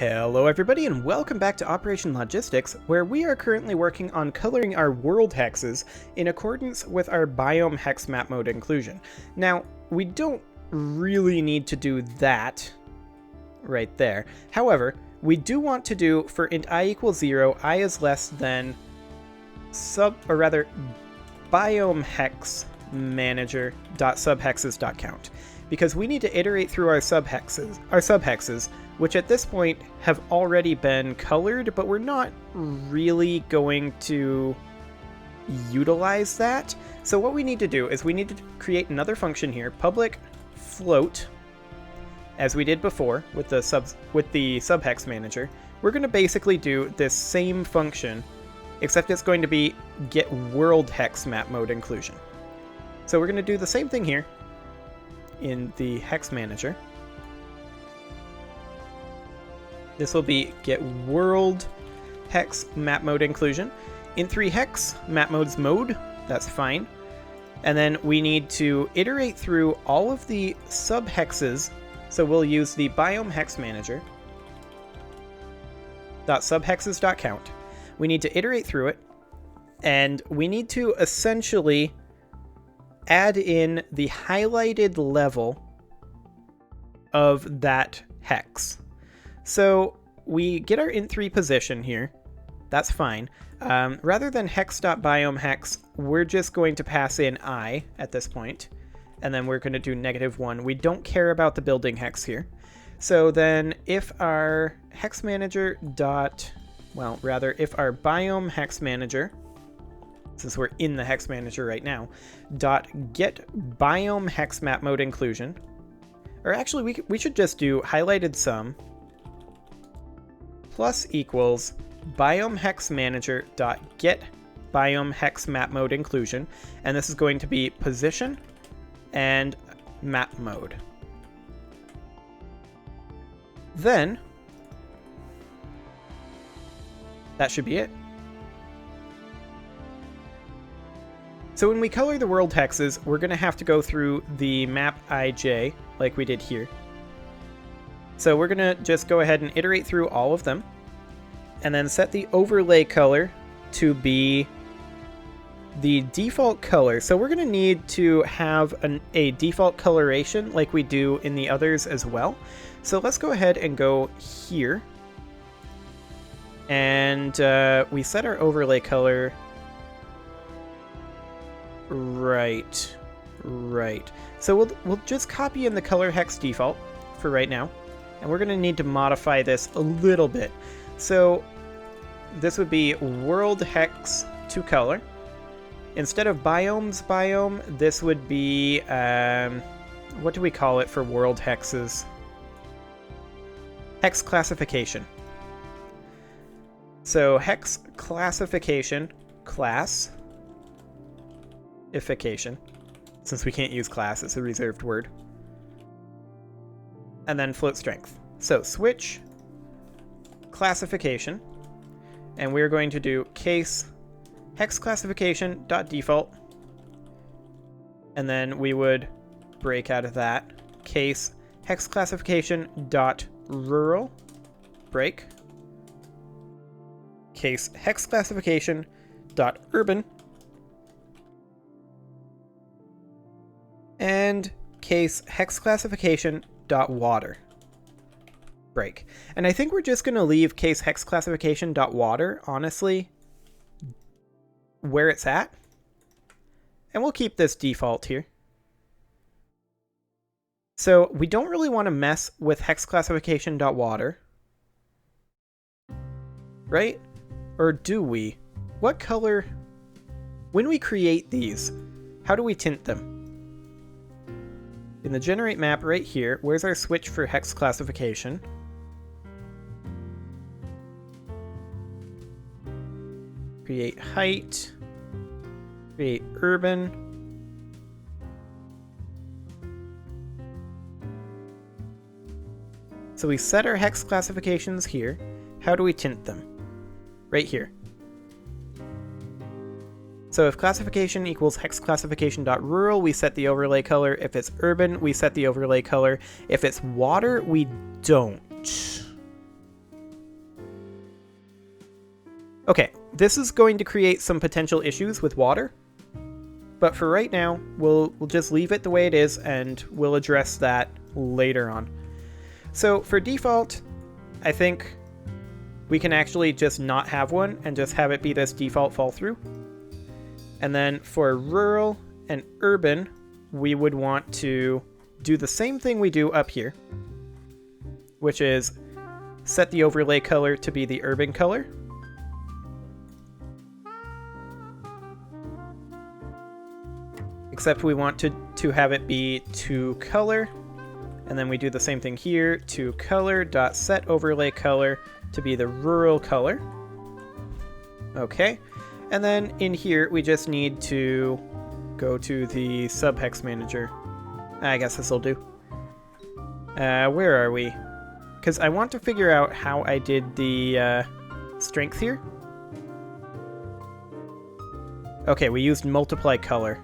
Hello everybody and welcome back to Operation Logistics, where we are currently working on coloring our world hexes in accordance with our biome hex map mode inclusion. Now, we don't really need to do that right there. However, we do want to do for int I equals 0, I is less than biome hex manager dot subhexes dot count, because we need to iterate through our subhexes, which at this point have already been colored, but we're not really going to utilize that. So what we need to do is we need to create another function here, public float, as we did before with the subhex manager. We're going to basically do this same function, except it's going to be get world hex map mode inclusion. So we're going to do the same thing here in the hex manager. This will be get world hex map mode inclusion. Int3 hex map mode's mode, that's fine. And then we need to iterate through all of the subhexes. So we'll use the biome hex manager .subhexes.count. We need to iterate through it, and we need to essentially add in the highlighted level of that hex. So we get our int3 position here. That's fine. Rather than hex.biomehex, we're just going to pass in I at this point, and then we're going to do -1. We don't care about the building hex here. So then if our hex manager if our biome hex manager, since we're in the hex manager right now, get biome hex map mode inclusion, or actually we should just do highlighted sum plus equals biome hex manager get biome hex map mode inclusion, and this is going to be position and map mode. Then that should be it. So when we color the world hexes, we're going to have to go through the map IJ like we did here. So we're going to just go ahead and iterate through all of them, and then set the overlay color to be the default color. So we're going to need to have a default coloration like we do in the others as well. So let's go ahead and go here, and we set our overlay color right. So we'll just copy in the color hex default for right now, and we're going to need to modify this a little bit. So this would be world hex to color. Instead of biomes biome, this would be what do we call it for world hexes? Hex classification. So hex classification since we can't use class, it's a reserved word. And then float strength. So switch classification, and we're going to do case hex classification dot default, and then we would break out of that case hex classification dot rural break, case hex classification dot urban, and case hex classification dot water break. And I think we're just going to leave case hex classification dot water, honestly, where it's at, and we'll keep this default here. So we don't really want to mess with hex classification dot water, right? Or do we? What color, when we create these, how do we tint them? In the generate map right here, where's our switch for hex classification? Create height, create urban, so we set our hex classifications here. How do we tint them? Right here. So if classification equals hex classification.rural, we set the overlay color. If it's urban, we set the overlay color. If it's water, we don't. Okay, this is going to create some potential issues with water, but for right now, we'll just leave it the way it is, and we'll address that later on. So for default, I think we can actually just not have one and just have it be this default fall through. And then for rural and urban, we would want to do the same thing we do up here, which is set the overlay color to be the urban color. Except we want to have it be to color, and then we do the same thing here, to color dot set overlay color to be the rural color. Okay, and then in here we just need to go to the subhex manager. I guess this will do. Where are we? Because I want to figure out how I did the strength here. Okay, we used multiply color.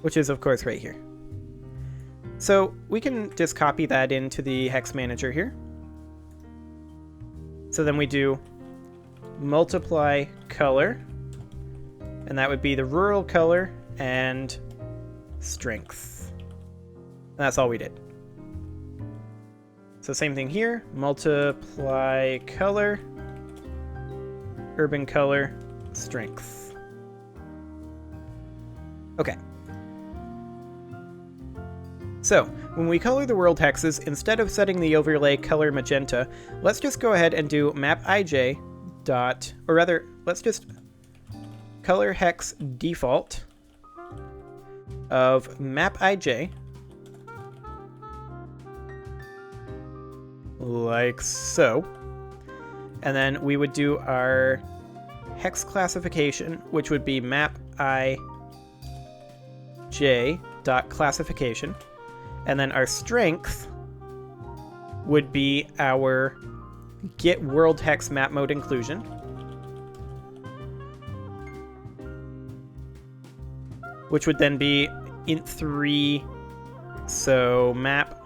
Which is, of course, right here. So we can just copy that into the hex manager here. So then we do multiply color, and that would be the rural color and strength. And that's all we did. So same thing here, multiply color, urban color, strength. Okay. So, when we color the world hexes, instead of setting the overlay color magenta, let's just go ahead and do map ij dot, or rather, let's just color hex default of map ij, like so. And then we would do our hex classification, which would be map ij dot classification. And then our strength would be our get world hex map mode inclusion. Which would then be int3, so map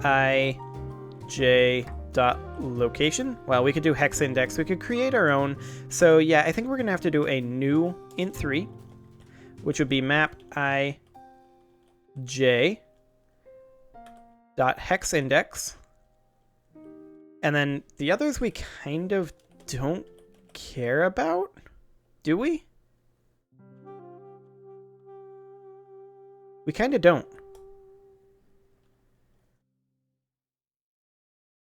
ij dot location. Well, we could do hex index, we could create our own. So yeah, I think we're gonna have to do a new int3, which would be map ij dot hex index, and then the others we kind of don't care about, do we? We kind of don't.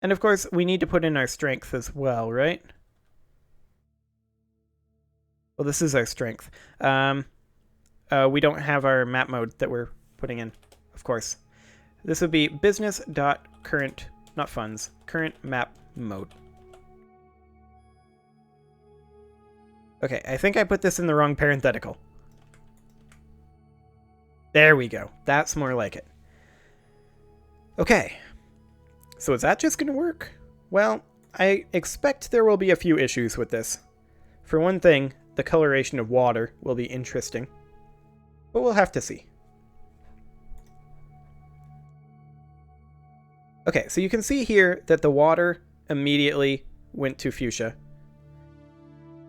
And of course we need to put in our strength as well, right? Well, this is our strength. We don't have our map mode that we're putting in, of course. This would be business.current, not funds, current map mode. Okay, I think I put this in the wrong parenthetical. There we go. That's more like it. Okay. So is that just going to work? Well, I expect there will be a few issues with this. For one thing, the coloration of water will be interesting. But we'll have to see. Okay, so you can see here that the water immediately went to fuchsia,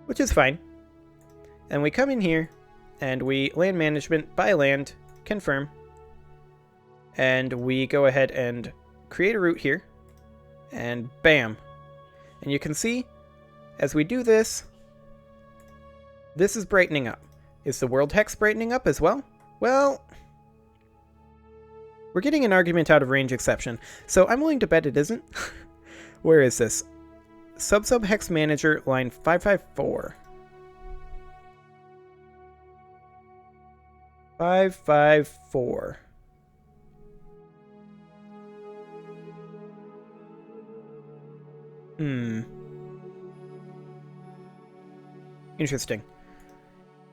which is fine. And we come in here, and we land management, buy land, confirm, and we go ahead and create a route here, and bam. And you can see, as we do this, this is brightening up. Is the world hex brightening up as well? Well, we're getting an argument out of range exception, so I'm willing to bet it isn't. Where is this? Sub hex manager, line 554. 554. Interesting.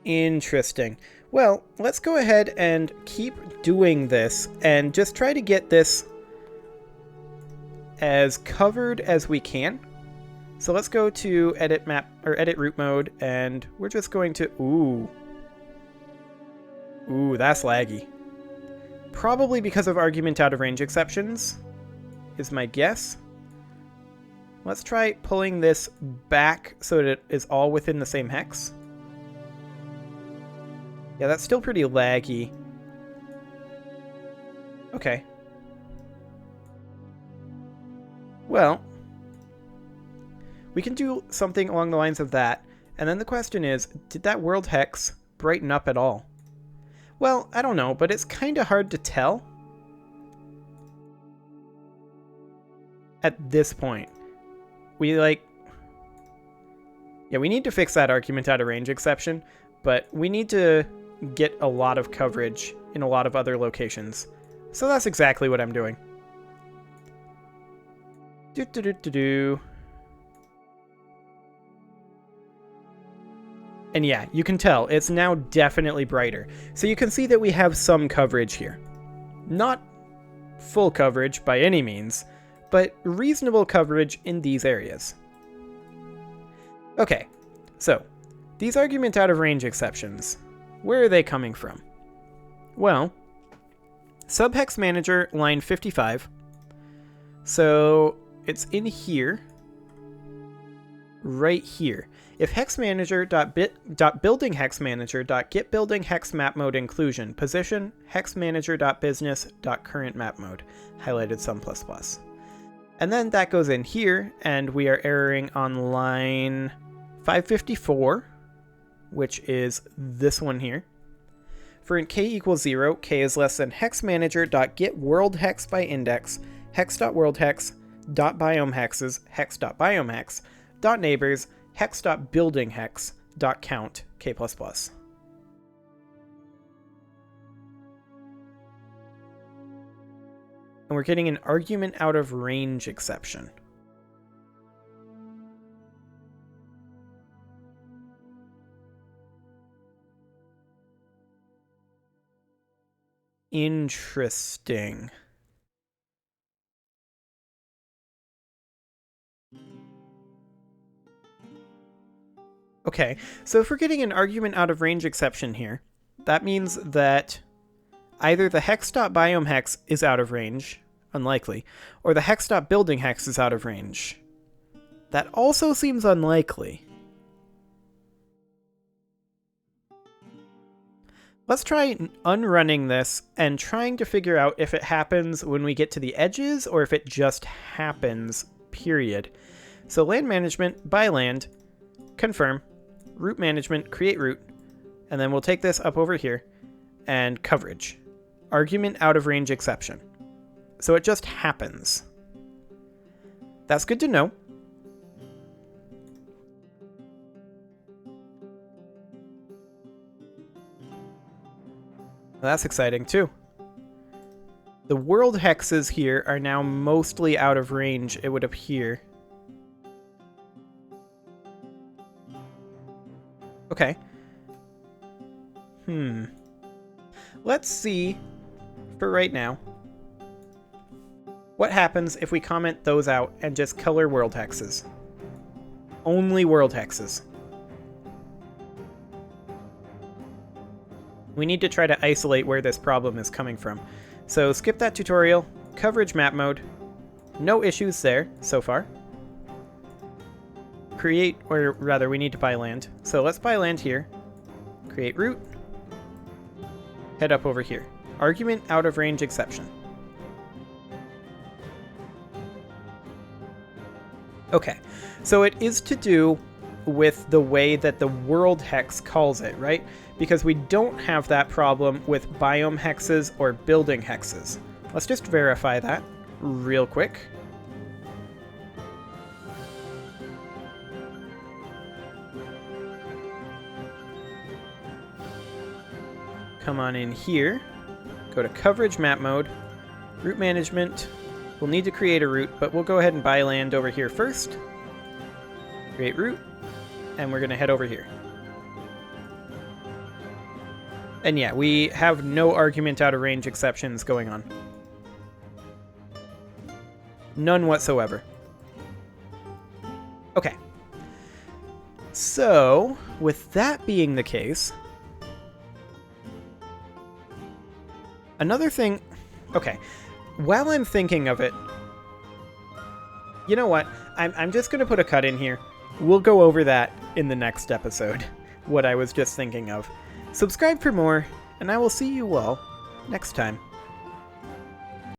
Interesting. Well, let's go ahead and keep doing this and just try to get this as covered as we can. So let's go to edit map or edit route mode, and we're just going to ooh, that's laggy. Probably because of argument out of range exceptions, is my guess. Let's try pulling this back so that it is all within the same hex. Yeah, that's still pretty laggy. Okay. Well, we can do something along the lines of that. And then the question is, did that world hex brighten up at all? Well, I don't know, but it's kind of hard to tell at this point. We need to fix that argument out of range exception, but we need to get a lot of coverage in a lot of other locations. So that's exactly what I'm doing. And yeah, you can tell it's now definitely brighter. So you can see that we have some coverage here. Not full coverage by any means, but reasonable coverage in these areas. Okay, so these argument out of range exceptions, where are they coming from? Well, subhex manager line 55. So it's in here, right here. If hexmanager.building hexmanager.get building hex map mode inclusion position hexmanager.business.current map mode highlighted sum plus plus. And then that goes in here, and we are erroring on line 554, which is this one here. For int k equals 0, k is less than hexmanager.get world hex by index hex.worldhex .biome hexes hex.biome hex .neighbors hex.building hex .count k++. And we're getting an argument out of range exception. Interesting. Okay, so if we're getting an argument out of range exception here, that means that either the hex.biome hex is out of range, unlikely, or the hex.building hex is out of range. That also seems unlikely. Let's try unrunning this and trying to figure out if it happens when we get to the edges or if it just happens, period. So land management, buy land, confirm, route management, create route, and then we'll take this up over here, and coverage. Argument out of range exception. So it just happens. That's good to know. That's exciting too. The world hexes here are now mostly out of range, it would appear. Okay. Let's see, for right now, what happens if we comment those out and just color world hexes. Only world hexes. We need to try to isolate where this problem is coming from. So skip that tutorial, coverage map mode. No issues there so far. Create, or rather we need to buy land. So let's buy land here. Create route. Head up over here. Argument out of range exception. Okay, so it is to do with the way that the world hex calls it, right? Because we don't have that problem with biome hexes or building hexes. Let's just verify that real quick. Come on in here, go to coverage map mode, route management. We'll need to create a route, but we'll go ahead and buy land over here first. Create route, and we're gonna head over here. And yeah, we have no argument out of range exceptions going on. None whatsoever. Okay. So, with that being the case, another thing, okay, while I'm thinking of it, you know what? I'm just going to put a cut in here. We'll go over that in the next episode, what I was just thinking of. Subscribe for more, and I will see you all next time.